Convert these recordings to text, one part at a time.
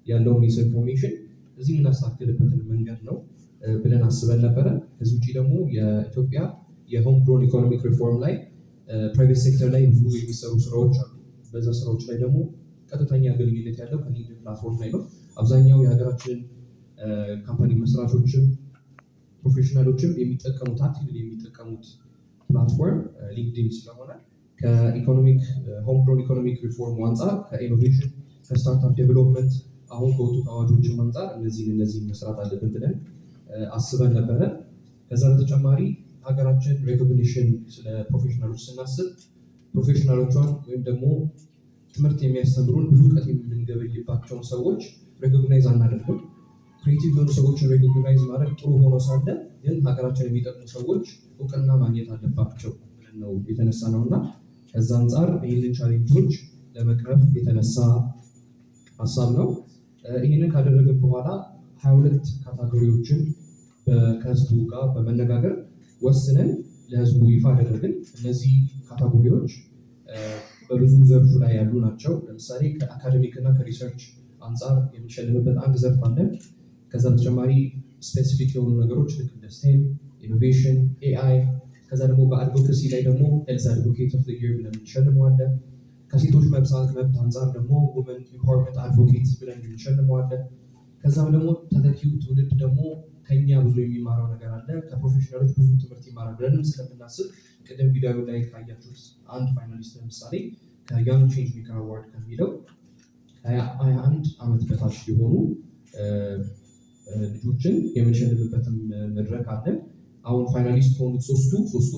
ያለውን ዩዘር ኢንፎርሜሽን እዚህ የምናስተካክልበትን መንገድ ነው ብለን አስበን ነበረ። ከዚህ ውጭ ደግሞ የኢትዮጵያ የሆም ግሮን ኢኮኖሚክ ሪፎርም ላይ ፕራይቬት ሴክተር ላይ ብዙ የሚሰሩ ስራዎች አሉ። በዛ ስራዎች ላይ ደግሞ ቀጥተኛ ግንኙነት ያለው ከሊንክድኢን ፕላትፎርም ላይ ነው። አብዛኛው የሀገራችን ካምፓኒ መስራቾችም ፕሮፌሽናሎችም የሚጠቀሙት አክቲቭሊ የሚጠቀሙት ፕላትፎርም ሊንክድኢን ስለሆነ ከኢኮኖሚክ ሆም ግሮን ኢኮኖሚክ ሪፎርም አንጻር ከኢኖቬሽን ከስታርታፕ ዴቨሎፕመንት አሁን ከወጡት አዋጆችም አንጻር እነዚህን መስራት አለብን ብለን አስበን ነበረ። ከዛ በተጨማሪ ሀገራችን ሬኮግኒሽን ስለ ፕሮፌሽናሎች ስናስብ ፕሮፌሽናሎቿን ወይም ደግሞ ትምህርት የሚያስተምሩን ብዙ እውቀት የምንገበይባቸውን ሰዎች ሬኮግናይዝ አናደርግም። ክሬቲቭ የሆኑ ሰዎችን ሬኮግናይዝ ማድረግ ጥሩ ሆኖ ሳለ ግን ሀገራችን የሚጠቅሙ ሰዎች እውቅና ማግኘት አለባቸው ብለን ነው የተነሳ ነው እና ከዛ አንጻር ይህንን ቻሌንጆች ለመቅረፍ የተነሳ ሀሳብ ነው። ይህንን ካደረግን በኋላ 22 ካታጎሪዎችን ከህዝቡ ጋር በመነጋገር ወስነን ለህዝቡ ይፋ አደረግን። እነዚህ ካታጎሪዎች በብዙ ዘርፉ ላይ ያሉ ናቸው። ለምሳሌ ከአካደሚክ እና ከሪሰርች አንጻር የምንሸልምበት አንድ ዘርፍ አለን። ከዛ በተጨማሪ ስፔሲፊክ የሆኑ ነገሮች ልክ እንደ ስቴም፣ ኢኖቬሽን፣ ኤአይ፣ ከዛ ደግሞ በአድቮኬሲ ላይ ደግሞ ሄልዝ አድቮኬት ኦፍ ዘ ይር ብለን እንሸልመዋለን። ከሴቶች መብት አንጻር ደግሞ ውመን ኢምፓወርመንት አድቮኬት ብለን እንሸልመዋለን። ከዛም ደግሞ ተተኪው ትውልድ ደግሞ ከኛ ብዙ የሚማረው ነገር አለ፣ ከፕሮፌሽናሎች ብዙ ትምህርት ይማራል ብለንም ስለምናስብ ቅድም ቪዲዮ ላይ ካያችሁት አንድ ፋይናሊስት ለምሳሌ ከያንግ ቼንጅ ሜከር አዋርድ ከሚለው ከ21 ዓመት በታች የሆኑ ልጆችን የምንሸልምበትም መድረክ አለን። አሁን ፋይናሊስት ከሆኑት ሶስቱ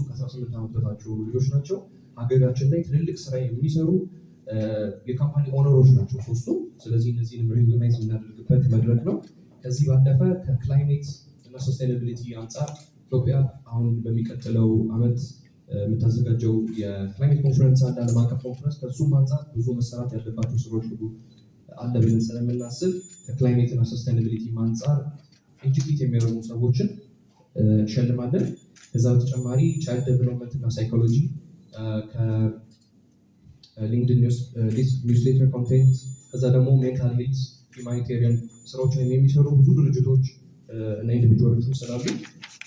ከ18 ዓመት በታች የሆኑ ልጆች ናቸው። ሀገራችን ላይ ትልልቅ ስራ የሚሰሩ የካምፓኒ ኦነሮች ናቸው ሶስቱም። ስለዚህ እነዚህንም ሬኮግናይዝ የምናደርግበት መድረክ ነው። ከዚህ ባለፈ ከክላይሜት እና ሰስቴናቢሊቲ አንጻር ኢትዮጵያ አሁን በሚቀጥለው ዓመት የምታዘጋጀው የክላይሜት ኮንፈረንስ አለ፣ ዓለም አቀፍ ኮንፈረንስ። ከሱም አንጻር ብዙ መሰራት ያለባቸው ስራዎች ሁሉ አለ ብለን ስለምናስብ ከክላይሜት እና ሰስቴናቢሊቲ አንጻር ኤጁኬት የሚያደርጉ ሰዎችን እንሸልማለን። ከዛ በተጨማሪ ቻይልድ ዴቨሎፕመንት እና ሳይኮሎጂ ከሊንክድኢን ኒውስሌተር ኮንቴንት፣ ከዛ ደግሞ ሜንታል ሄልት ሁማኒቴሪያን ስራዎችን የሚሰሩ ብዙ ድርጅቶች እና ኢንዲቪጁዋሎችም ስላሉ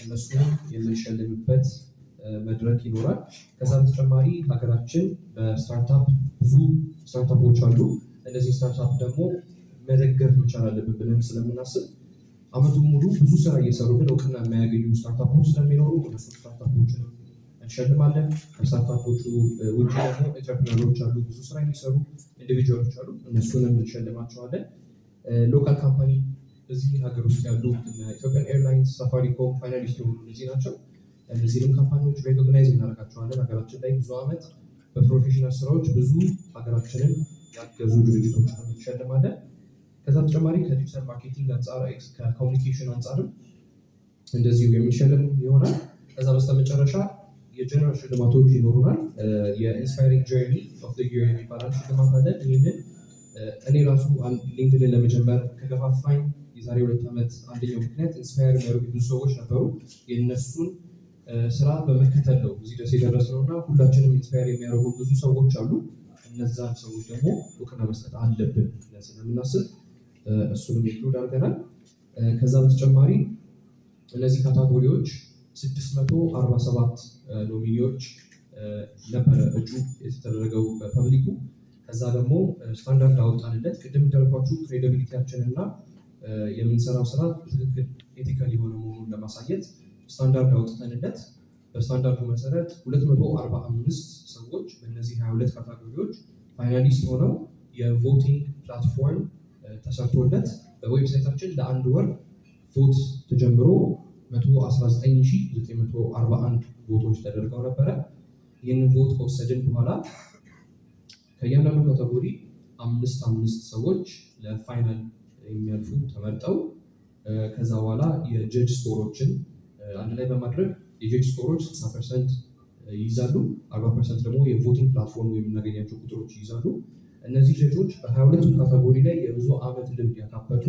እነሱን የምንሸልምበት መድረክ ይኖራል። ከዛ በተጨማሪ ሀገራችን በስታርታፕ ብዙ ስታርታፖች አሉ። እነዚህ ስታርታፕ ደግሞ መደገፍ መቻል አለብን ብለን ስለምናስብ አመቱን ሙሉ ብዙ ስራ እየሰሩ ግን እውቅና የማያገኙ ስታርታፖች ስለሚኖሩ እነሱ ስታርታፖችን እንሸልማለን። ከስታርታፖቹ ውጭ ደግሞ ኢንተርፕረነሮች አሉ፣ ብዙ ስራ የሚሰሩ ኢንዲቪጁዋሎች አሉ፣ እነሱንም እንሸልማቸዋለን። ሎካል ካምፓኒ እዚህ ሀገር ውስጥ ያሉ ኢትዮጵያን ኤርላይንስ፣ ሳፋሪኮም ፋይናሊስት የሆኑ እነዚህ ናቸው። እነዚህንም ካምፓኒዎች ሬኮግናይዝ እናደርጋቸዋለን። ሀገራችን ላይ ብዙ ዓመት በፕሮፌሽናል ስራዎች ብዙ ሀገራችንን ያገዙ ድርጅቶችን እንሸልማለን። ከዛ በተጨማሪ ከዲጂታል ማርኬቲንግ አንጻር ከኮሚኒኬሽን አንጻርም እንደዚሁ የሚሸልም ይሆናል። ከዛ በስተመጨረሻ የጀነራል ሽልማቶች ይኖሩናል። የኢንስፓይሪንግ ጆርኒ ኦፍ ዘ ይር የሚባል ሽልማት አለን። ይህንን እኔ ራሱ ሊንክድኢን ለመጀመር ከገፋፋኝ የዛሬ 2 ዓመት አንደኛው ምክንያት ኢንስፓየር የሚያደርጉ ብዙ ሰዎች ነበሩ። የእነሱን ስራ በመከተል ነው እዚህ ድረስ የደረስነው እና ሁላችንም ኢንስፓየር የሚያደርጉ ብዙ ሰዎች አሉ። እነዛን ሰዎች ደግሞ እውቅና መስጠት አለብን ብለን ስለምናስብ እሱንም ኢንክሉድ አድርገናል። ከዛ በተጨማሪ እነዚህ ካታጎሪዎች 647 ኖሚኒዎች ነበረ እጩ የተደረገው በፐብሊኩ። ከዛ ደግሞ ስታንዳርድ አወጣንለት። ቅድም እንዳልኳችሁ ክሬዲቢሊቲያችን እና የምንሰራው ስራ ትክክል ኤቲካል የሆነ መሆኑን ለማሳየት ስታንዳርድ አውጥተንለት በስታንዳርዱ መሰረት 245 ሰዎች በእነዚህ 22 ካታጎሪዎች ፋይናሊስት ሆነው የቮቲንግ ፕላትፎርም ተሰርቶለት በዌብሳይታችን ለአንድ ወር ቮት ተጀምሮ 119941 ቮቶች ተደርገው ነበረ። ይህንን ቮት ከወሰድን በኋላ ከእያንዳንዱ ካቴጎሪ 5 ሰዎች ለፋይናል የሚያልፉ ተመርጠው ከዛ በኋላ የጀጅ ስኮሮችን አንድ ላይ በማድረግ የጀጅ ስኮሮች 60% ይይዛሉ፣ 40% ደግሞ የቮቲንግ ፕላትፎርም የምናገኛቸው ቁጥሮች ይይዛሉ። እነዚህ ጀጆች በ22 ካቴጎሪ ላይ የብዙ ዓመት ልምድ ያካበቱ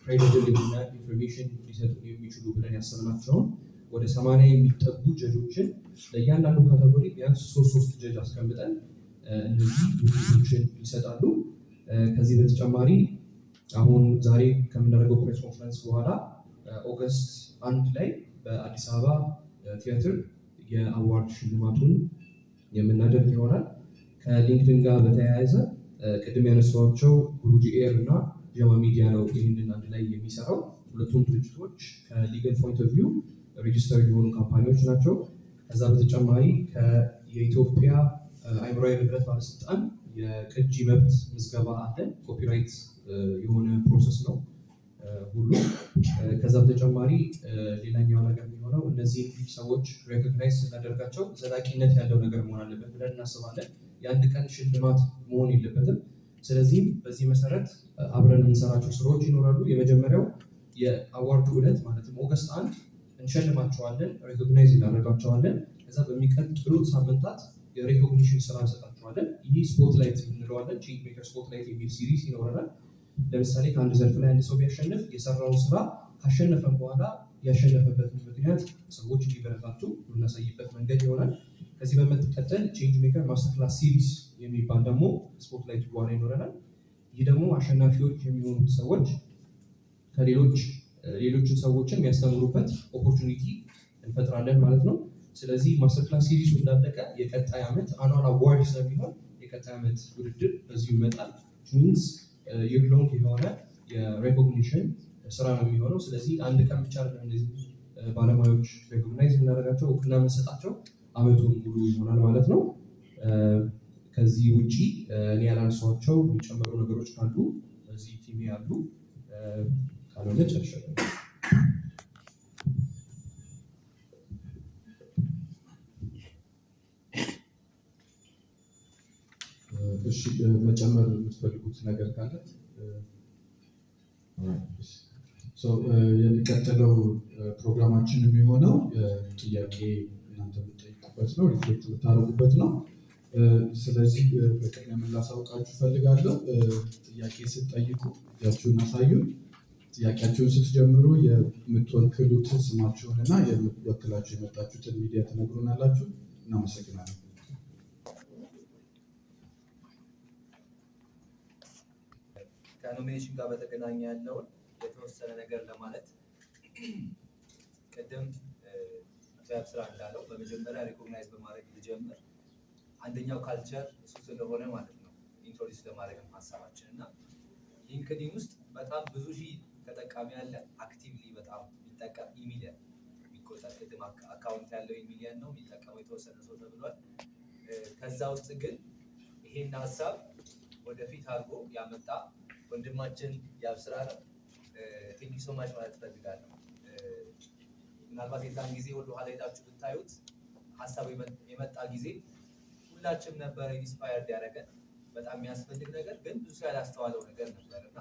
ክሬዲብል የሆነ ኢንፎርሜሽን ሊሰጡ የሚችሉ ብለን ያሰብናቸውን ወደ 80 የሚጠጉ ጀጆችን ለእያንዳንዱ ካቴጎሪ ቢያንስ 3 ጀጅ አስቀምጠን እነዚህ ውጤቶችን ይሰጣሉ። ከዚህ በተጨማሪ አሁን ዛሬ ከምናደርገው ፕሬስ ኮንፈረንስ በኋላ ኦገስት 1 ላይ በአዲስ አበባ ቲያትር የአዋርድ ሽልማቱን የምናደርግ ይሆናል። ከሊንክድን ጋር በተያያዘ ቅድም ያነሷቸው ብሉጂ ኤር እና ጀማ ሚዲያ ነው ይህንን አንድ ላይ የሚሰራው። ሁለቱም ድርጅቶች ከሊገል ፖይንት ኦፍ ቪው ሬጅስተር የሆኑ ካምፓኒዎች ናቸው። ከዛ በተጨማሪ የኢትዮጵያ አእምሯዊ ንብረት ባለስልጣን የቅጂ መብት ምዝገባ አለን። ኮፒራይት የሆነ ፕሮሰስ ነው ሁሉ። ከዛ በተጨማሪ ሌላኛው ነገር የሚሆነው እነዚህ ሰዎች ሬኮግናይዝ ስናደርጋቸው ዘላቂነት ያለው ነገር መሆን አለበት ብለን እናስባለን። የአንድ ቀን ሽልማት መሆን የለበትም። ስለዚህም በዚህ መሰረት አብረን የምንሰራቸው ስራዎች ይኖራሉ። የመጀመሪያው የአዋርዱ ዕለት ማለትም ኦገስት 1 እንሸልማቸዋለን፣ ሬኮግናይዝ እናደርጋቸዋለን። ከዛ በሚቀጥሉት ሳምንታት የሬኮግኒሽን ስራ እንሰጣቸዋለን። ይህ ስፖትላይት እንለዋለን። ቼንጅ ሜከር ስፖትላይት የሚል ሲሪስ ይኖረናል። ለምሳሌ ከአንድ ዘርፍ ላይ አንድ ሰው ቢያሸንፍ የሰራውን ስራ ካሸነፈን በኋላ ያሸነፈበትን ምክንያት ሰዎች እንዲበረታቱ የምናሳይበት መንገድ ይሆናል። ከዚህ በመቀጠል ቼንጅ ሜከር ማስተር ክላስ ሲሪስ የሚባል ደግሞ ስፖትላይት በኋላ ይኖረናል። ይህ ደግሞ አሸናፊዎች የሚሆኑት ሰዎች ሌሎችን ሰዎችን የሚያስተምሩበት ኦፖርቹኒቲ እንፈጥራለን ማለት ነው። ስለዚህ ማስተር ክላስ ሲሪሱ እንዳለቀ የቀጣይ ዓመት አኗል አዋርድ ስለሚሆን የቀጣይ ዓመት ውድድር በዚሁ ይመጣል። ሚንስ ይር ሎንግ የሆነ የሬኮግኒሽን ስራ ነው የሚሆነው። ስለዚህ አንድ ቀን ብቻ እነዚህ ባለሙያዎች ሬኮግናይዝ የምናደርጋቸው እውቅና የምንሰጣቸው ዓመቱን ሙሉ ይሆናል ማለት ነው። ከዚህ ውጭ እኔ ያላነሷቸው የሚጨመሩ ነገሮች ካሉ በዚህ ቲም ያሉ ካልሆነ ጨርሻለሁ። እሺ መጨመር የምትፈልጉት ነገር ካለ የሚቀጥለው ፕሮግራማችን የሚሆነው ጥያቄ እናንተ የምትጠይቁበት ነው፣ ሪፍሌክት የምታደርጉበት ነው። ስለዚህ በቅድሚያ ምን ላሳውቃችሁ እፈልጋለሁ። ጥያቄ ስትጠይቁ እጃችሁን አሳዩን። ጥያቄያችሁን ስትጀምሩ የምትወክሉትን ስማችሁንና የምትወክላችሁ የመጣችሁትን ሚዲያ ትነግሩናላችሁ። እናመሰግናለን። ከኖሚኔሽን ጋር በተገናኘ ያለውን የተወሰነ ነገር ለማለት ቅድም ስራ እንዳለው በመጀመሪያ ሪኮግናይዝ በማድረግ ልጀምር። አንደኛው ካልቸር እሱ ስለሆነ ማለት ነው ኢንትሮዲውስ ለማድረግ ሀሳባችን እና ሊንክዲን ውስጥ በጣም ብዙ ሺህ ተጠቃሚ ያለ አክቲቭሊ በጣም የሚጠቀም ኢሚሊየን የሚቆጠር ቅድም አካውንት ያለው ኢሚሊየን ነው የሚጠቀመው የተወሰነ ሰው ተብሏል። ከዛ ውስጥ ግን ይሄን ሀሳብ ወደፊት አድርጎ ያመጣ ወንድማችን ያብስራ ነው። ቴንክ ዩ ሶ ማች ማለት እፈልጋለሁ። ምናልባት የዛን ጊዜ ወደ ኋላ ሄዳችሁ ብታዩት ሀሳቡ የመጣ ጊዜ ሁላችንም ነበረ ኢንስፓየርድ ያደረገን በጣም የሚያስፈልግ ነገር ግን ብዙ ያላስተዋለው ነገር ነበር እና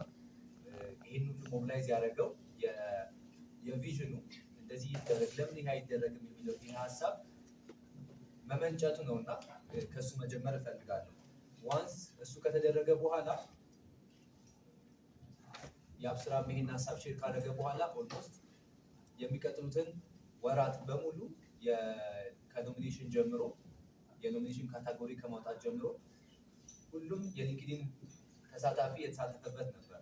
ይህን ሁሉ ሞቢላይዝ ያደረገው የቪዥኑ እንደዚህ ይደረግ ለምን ይህ አይደረግም የሚለው ይህ ሀሳብ መመንጨቱ ነው እና ከእሱ መጀመር እፈልጋለሁ። ዋንስ እሱ ከተደረገ በኋላ የአብስራ ይሄን ሀሳብ ሼር ካደረገ በኋላ ኦልሞስት የሚቀጥሉትን ወራት በሙሉ ከኖሚኔሽን ጀምሮ የኖሚኔሽን ካታጎሪ ከማውጣት ጀምሮ ሁሉም የሊንክዲን ተሳታፊ የተሳተፈበት ነበረ።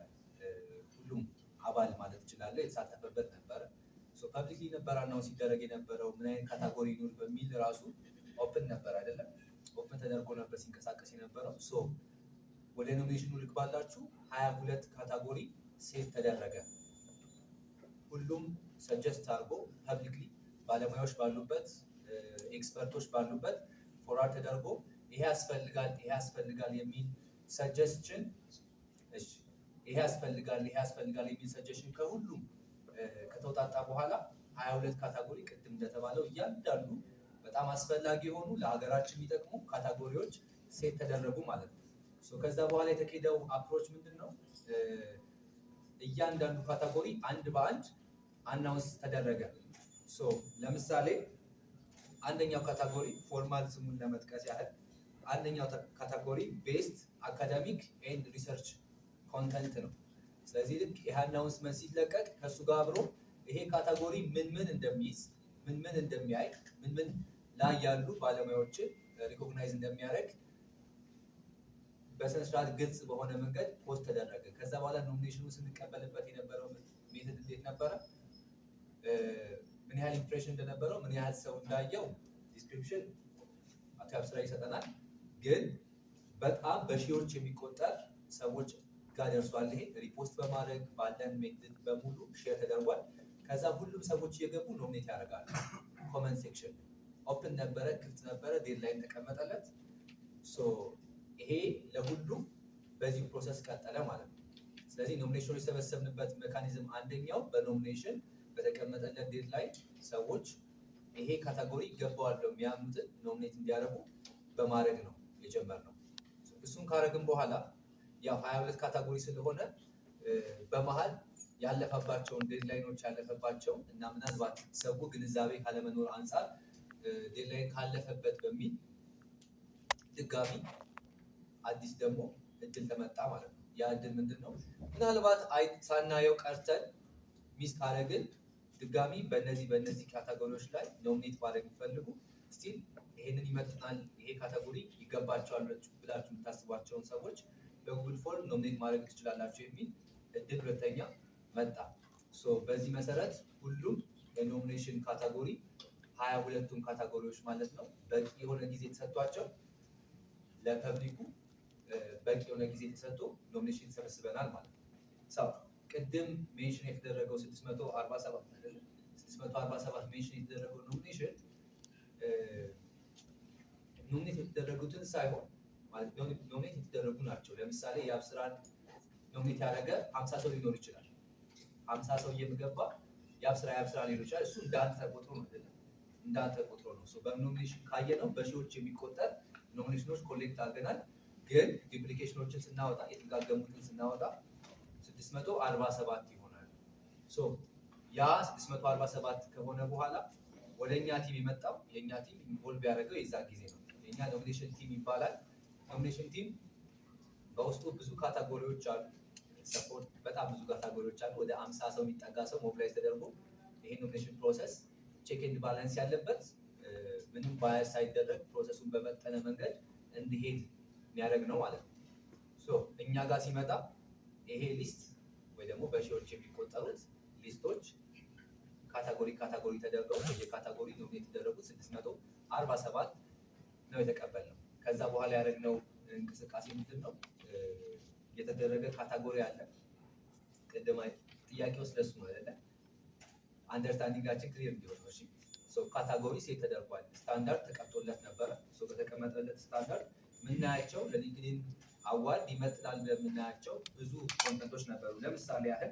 ሁሉም አባል ማለት ይችላል የተሳተፈበት ነበረ። ፐብሊክሊ ነበር አናውንስ ሲደረግ የነበረው ምን አይነት ካታጎሪ ይኑር በሚል ራሱ ኦፕን ነበር አይደለም፣ ኦፕን ተደርጎ ነበር ሲንቀሳቀስ የነበረው። ወደ ኖሚኔሽኑ ልግባላችሁ 22 ካታጎሪ ሴት ተደረገ። ሁሉም ሰጀስት አድርጎ ፐብሊክሊ ባለሙያዎች ባሉበት ኤክስፐርቶች ባሉበት ፎርዋርድ ተደርጎ ይሄ ያስፈልጋል የሚል ሰጀስሽን ይሄ ያስፈልጋል የሚል ሰጀሽን ከሁሉም ከተውጣጣ በኋላ 22 ካታጎሪ ቅድም እንደተባለው እያንዳንዱ በጣም አስፈላጊ የሆኑ ለሀገራችን የሚጠቅሙ ካታጎሪዎች ሴት ተደረጉ ማለት ነው። ከዛ በኋላ የተካሄደው አፕሮች ምንድን ነው? እያንዳንዱ ካታጎሪ አንድ በአንድ አናውንስ ተደረገ። ለምሳሌ አንደኛው ካታጎሪ ፎርማል ስሙን ለመጥቀስ ያህል አንደኛው ካታጎሪ ቤስት አካዳሚክ ኤንድ ሪሰርች ኮንተንት ነው። ስለዚህ ልክ ይህ አናውንስመንት ሲለቀቅ ከእሱ ጋር አብሮ ይሄ ካታጎሪ ምን እንደሚይዝ ምን እንደሚያይ ምን ላይ ያሉ ባለሙያዎችን ሪኮግናይዝ እንደሚያደርግ በስነ ስርዓት ግልጽ በሆነ መንገድ ፖስት ተደረገ። ከዛ በኋላ ኖሚኔሽኑ ስንቀበልበት የነበረው ሜተድ እንዴት ነበረ? ምን ያህል ኢምፕሬሽን እንደነበረው ምን ያህል ሰው እንዳየው ዲስክሪፕሽን አቶ ያብስራ ይሰጠናል። ግን በጣም በሺዎች የሚቆጠር ሰዎች ጋር ደርሷል። ይሄ ሪፖስት በማድረግ ባለን ሜተድ በሙሉ ሼር ተደርጓል። ከዛ ሁሉም ሰዎች እየገቡ ኖሚኔት ያደርጋሉ። ኮመንት ሴክሽን ኦፕን ነበረ፣ ክፍት ነበረ፣ ዴድላይን ተቀመጠለት። ይሄ ለሁሉም በዚህ ፕሮሰስ ቀጠለ ማለት ነው። ስለዚህ ኖሚኔሽኖች የሰበሰብንበት ሜካኒዝም አንደኛው በኖሚኔሽን በተቀመጠለት ዴድላይን ሰዎች ይሄ ካታጎሪ ይገባዋል የሚያምኑትን ኖሚኔት እንዲያደርጉ በማድረግ ነው የጀመርነው። እሱን ካደረግን በኋላ ያው 22 ካታጎሪ ስለሆነ በመሀል ያለፈባቸውን ዴድላይኖች ያለፈባቸው እና ምናልባት ሰው ግንዛቤ ካለመኖር አንጻር ዴድላይን ካለፈበት በሚል ድጋሚ አዲስ ደግሞ እድል ተመጣ ማለት ነው። ያ እድል ምንድን ነው? ምናልባት ሳናየው ቀርተን ሚስ ካደረግን ድጋሚ በእነዚህ ካታጎሪዎች ላይ ኖሚኔት ማድረግ የሚፈልጉ ስቲል ይሄንን ይመጥናል፣ ይሄ ካታጎሪ ይገባቸዋል ብላችሁ የምታስቧቸውን ሰዎች በጉግል ፎርም ኖሚኔት ማድረግ ትችላላችሁ የሚል እድል ሁለተኛ መጣ። በዚህ መሰረት ሁሉም የኖሚኔሽን ካታጎሪ 22ቱም ካታጎሪዎች ማለት ነው በቂ የሆነ ጊዜ ተሰጥቷቸው ለፐብሊኩ በቂ የሆነ ጊዜ ተሰጥቶ ኖሚኔሽን ሰብስበናል ማለት ነው። ቅድም ሜንሽን የተደረገው 647 አይደለም፣ 647 ሜንሽን የተደረገው ኖሚኔሽን ኖሚኔት የተደረጉትን ሳይሆን ማለት ኖሚኔት የተደረጉ ናቸው። ለምሳሌ የአብስራን ኖሚኔት ያደረገ 50 ሰው ሊኖር ይችላል። 50 ሰው እየገባ የአብስራ ሊኖር ይችላል። እሱ እንዳንተ ተቆጥሮ ነው አይደለም፣ እንዳንተ ተቆጥሮ ነው። በኖሚኔሽን ካየነው በሺዎች የሚቆጠር ኖሚኔሽኖች ኮሌክት አድርገናል። ግን ዲፕሊኬሽኖችን ስናወጣ የተጋገሙትን ስናወጣ 647 ይሆናል። ያ 647 ከሆነ በኋላ ወደ እኛ ቲም የመጣው የእኛ ቲም ኢንቮልቭ ያደረገው የዛ ጊዜ ነው። የእኛ ኖሚኔሽን ቲም ይባላል። ኖሚኔሽን ቲም በውስጡ ብዙ ካታጎሪዎች አሉ። ሰፖርት በጣም ብዙ ካታጎሪዎች አሉ። ወደ 50 ሰው የሚጠጋ ሰው ሞቢላይዝ ተደርጎ ይሄ ኖሚኔሽን ፕሮሰስ ቼክ ኤንድ ባላንስ ያለበት ምንም ባያስ ሳይደረግ ፕሮሰሱን በመጠነ መንገድ እንዲሄድ የሚያደርግ ነው ማለት ነው። እኛ ጋር ሲመጣ ይሄ ሊስት ወይ ደግሞ በሺዎች የሚቆጠሩት ሊስቶች ካታጎሪ ተደርገው የካታጎሪ ኖሚኔት የተደረጉት 647 ነው የተቀበልነው። ከዛ በኋላ ያደረግነው እንቅስቃሴ ምንድን ነው? የተደረገ ካታጎሪ አለ። ቅድም ጥያቄው ስለሱ ነው አይደለ? አንደርስታንዲንጋችን ክሊር እንዲሆን ነው። ካታጎሪ ሴት ተደርጓል። ስታንዳርድ ተቀምጦለት ነበረ። በተቀመጠለት ስታንዳርድ የምናያቸው ለሊንክድኢን አዋርድ ይመጥናል ለምናያቸው ብዙ ኮንተንቶች ነበሩ። ለምሳሌ ያህል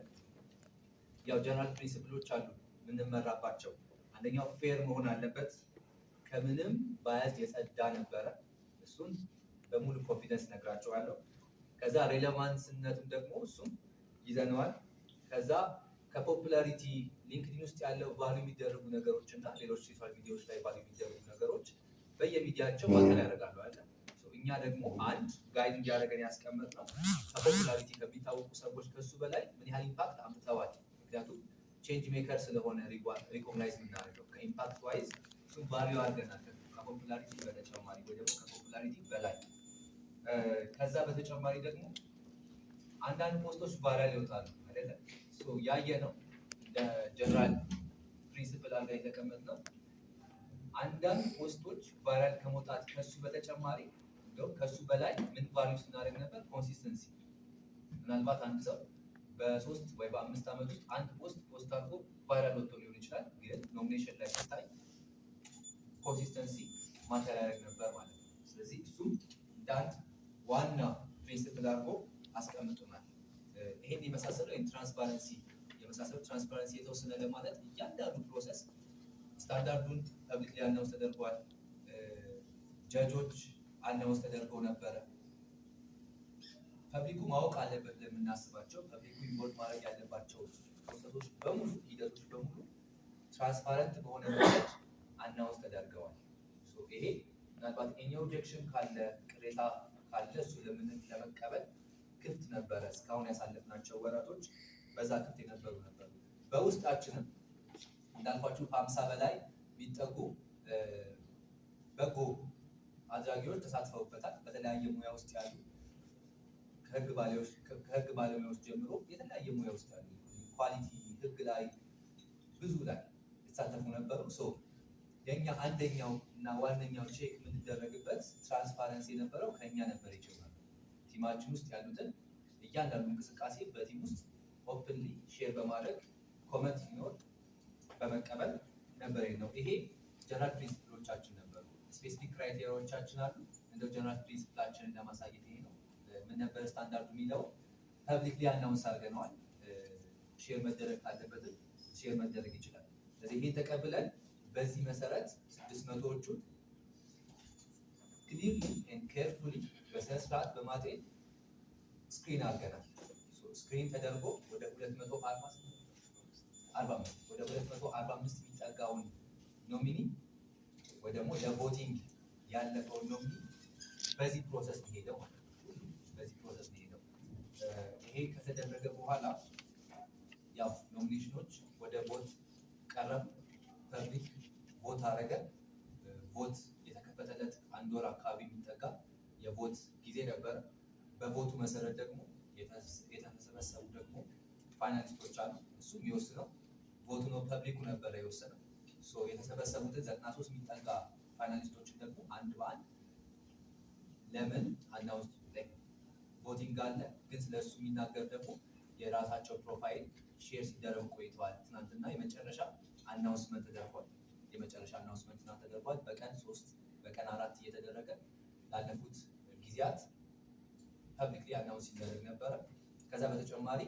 ያው ጀነራል ፕሪንሲፕሎች አሉ የምንመራባቸው። አንደኛው ፌር መሆን አለበት፣ ከምንም ባያዝ የጸዳ ነበረ። እሱን በሙሉ ኮንፊደንስ ነግራቸዋለሁ። ከዛ ሬሌቫንስነቱን ደግሞ እሱም ይዘነዋል። ከዛ ከፖፑላሪቲ ሊንክድኢን ውስጥ ያለው ቫሉ የሚደረጉ ነገሮች እና ሌሎች ሶሻል ሚዲያዎች ላይ ቫሉ የሚደረጉ ነገሮች በየሚዲያቸው ማተር ያደርጋሉ አይደል? እኛ ደግሞ አንድ ጋይድ እንዲያደርገን ያስቀመጥነው ከፖፑላሪቲ ከሚታወቁ ሰዎች ከሱ በላይ ምን ያህል ኢምፓክት አምጥተዋል። ምክንያቱም ቼንጅ ሜከር ስለሆነ ሪኮግናይዝ የምናደርገው ከኢምፓክት ዋይዝ እሱም ቫሊዩ አድርገናል። ከፖፑላሪቲ በተጨማሪ ወይ ደግሞ ከፖፑላሪቲ በላይ ከዛ በተጨማሪ ደግሞ አንዳንድ ፖስቶች ቫይራል ይወጣሉ አይደለ? ያየ ነው እንደ ጀነራል ፕሪንሲፕል አድርገን የተቀመጥነው አንዳንድ ፖስቶች ቫይራል ከመውጣት ከሱ በተጨማሪ ከሱ በላይ ምን ቫልዩ ስናደርግ ነበር? ኮንሲስተንሲ። ምናልባት አንድ ሰው በ3 ወይ በ5 ዓመት ውስጥ አንድ ፖስት አድርጎ ቫይራል ወጥቶ ሊሆን ይችላል። ግን ኖሚኔሽን ላይ ሲታይ ኮንሲስተንሲ ማተር ያደርግ ነበር ማለት ነው። ስለዚህ እሱም እንደ አንድ ዋና ፕሪንሲፕል አድርጎ አስቀምጡናል። ይሄን የመሳሰለው ትራንስፓረንሲ ትራንስፓረንሲ የተወሰነ ለማለት እያንዳንዱ ፕሮሰስ ስታንዳርዱን ፐብሊክ ላይ አናውንስ ተደርጓል። ጀጆች አናውንስ ተደርገው ነበረ። ፐብሊኩ ማወቅ አለበት ለምናስባቸው ፐብሊኩ ኢንቮልቭ ማድረግ ያለባቸው ፕሮሰሶች በሙሉ ሂደቶች በሙሉ ትራንስፓረንት በሆነ መንገድ አናውንስ ተደርገዋል። ይሄ ምናልባት የኛ ኦብጀክሽን ካለ ቅሬታ ካለ እሱ ለመቀበል ክፍት ነበረ። እስካሁን ያሳለፍናቸው ወራቶች በዛ ክፍት የነበሩ ነበሩ። በውስጣችንም እንዳልኳችሁ ከ50 በላይ የሚጠጉ በጎ አድራጊዎች ተሳትፈውበታል። በተለያየ ሙያ ውስጥ ያሉ ከህግ ባለሙያዎች ጀምሮ የተለያየ ሙያ ውስጥ ያሉ ኳሊቲ ህግ ላይ ብዙ ላይ የተሳተፉ ነበሩ። የኛ አንደኛው እና ዋነኛው ቼክ የምንደረግበት ትራንስፓረንሲ የነበረው ከኛ ነበር የጀመረው። ቲማችን ውስጥ ያሉትን እያንዳንዱ እንቅስቃሴ በቲም ውስጥ ኦፕንሊ ሼር በማድረግ ኮመንት ሲኖር በመቀበል ነበር ነው። ይሄ ጀነራል ፕሪንሲፕሎቻችን ነበሩ። ስፔሲፊክ ክራይቴሪያዎቻችን አሉ። እንደው ጀነራል ፕሪንሲፕላችንን ለማሳየት ይሄ ነው። ምን ነበር ስታንዳርዱ የሚለው ፐብሊክሊ አናውንስ አድርገነዋል። ሼር መደረግ ካለበትም ሼር መደረግ ይችላል። ስለዚህ ይሄን ተቀብለን በዚህ መሰረት 600ዎቹን ክሊርሊ ኤንድ ኬርፉሊ በስነ ስርዓት በማጤን ስክሪን አድርገናል። ስክሪን ተደርጎ ወደ 245 የሚጠጋውን ኖሚኒ ወይ ደግሞ ለቮቲንግ ያለፈውን ኖሚኒ በዚህ ፕሮሰስ ሄደው ይሄ ከተደረገ በኋላ ያው ኖሚኔሽኖች ወደ ቮት ቀረብ ፐብሊክ ቮት አረገ። ቮት የተከፈተለት 1 ወር አካባቢ የሚጠጋ የቮት ጊዜ ነበር። በቮቱ መሰረት ደግሞ የተሰበሰቡ ደግሞ ፋይናሊስቶች አሉ። እሱ የሚወስነው ቮቱ ነው፣ ፐብሊኩ ነበረ የወሰነው። የተሰበሰቡትን 93 የሚጠጋ ፋይናሊስቶችን ደግሞ አንድ በአንድ ለምን አናውንስ ቮቲንግ አለ፣ ግን ስለሱ የሚናገር ደግሞ የራሳቸው ፕሮፋይል ሼር ሲደረጉ ቆይተዋል። ትናንትና የመጨረሻ አናውንስመንት ተደርጓል። በቀን 3 በቀን 4 እየተደረገ ላለፉት ጊዜያት ፐብሊክሊ አናውንስ ሲደረግ ነበረ። ከዛ በተጨማሪ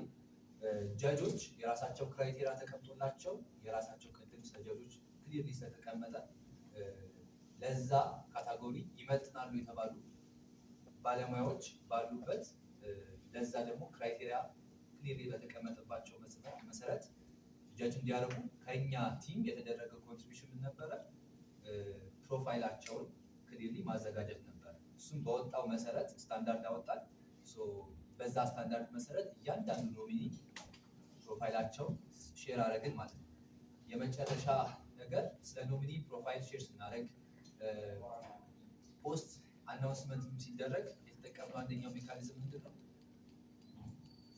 ጀጆች የራሳቸው ክራይቴሪያ ተቀምጦላቸው የራሳቸው ቅድም ጀጆች ክሊርሊ ስለተቀመጠ ለዛ ካታጎሪ ይመጥናሉ የተባሉ ባለሙያዎች ባሉበት ለዛ ደግሞ ክራይቴሪያ ክሊርሊ በተቀመጠባቸው መሰረት ጀጅ እንዲያደርጉ ከኛ ቲም የተደረገ ኮንትሪቢሽን ምን ነበረ? ፕሮፋይላቸውን ክሊርሊ ማዘጋጀት ነበረ። እሱም በወጣው መሰረት ስታንዳርድ አወጣል። በዛ ስታንዳርድ መሰረት እያንዳንዱ ኖሚኒ ፕሮፋይላቸውን ሼር አደረግን ማለት ነው። የመጨረሻ ነገር ስለ ኖሚኒ ፕሮፋይል ሼር ስናደርግ ፖስት አናውንስመንት ሲደረግ የተጠቀምነው አንደኛው ሜካኒዝም ምንድን ነው?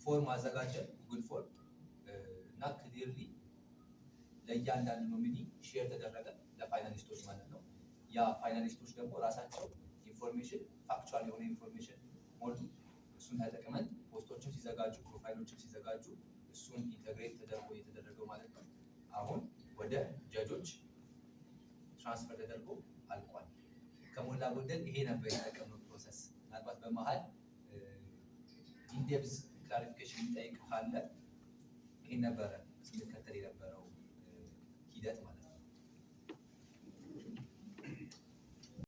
ፎርም አዘጋጀን፣ ጉግል ፎርም እና ክሊርሊ ለእያንዳንዱ ኖሚኒ ሼር ተደረገ ለፋይናሊስቶች ማለት ነው። ያ ፋይናሊስቶች ደግሞ ራሳቸው ኢንፎርሜሽን ፋክቹዋል የሆነ ኢንፎርሜሽን ሞሉ። እሱን ተጠቅመን ፖስቶችን ሲዘጋጁ ፕሮፋይሎችን ሲዘጋጁ እሱን ኢንተግሬት ተደርጎ የተደረገው ማለት ነው። አሁን ወደ ጀጆች ትራንስፈር ተደርጎ አልቋል። ከሞላ ጎደል ይሄ ነበር የተጠቀምነው ፕሮሰስ። ምናልባት በመሀል ኢንዴፕዝ ክላሪፊኬሽን የሚጠይቅ ካለ ይሄ ነበረ ስንከተል የነበረው ሂደት ማለት ነው።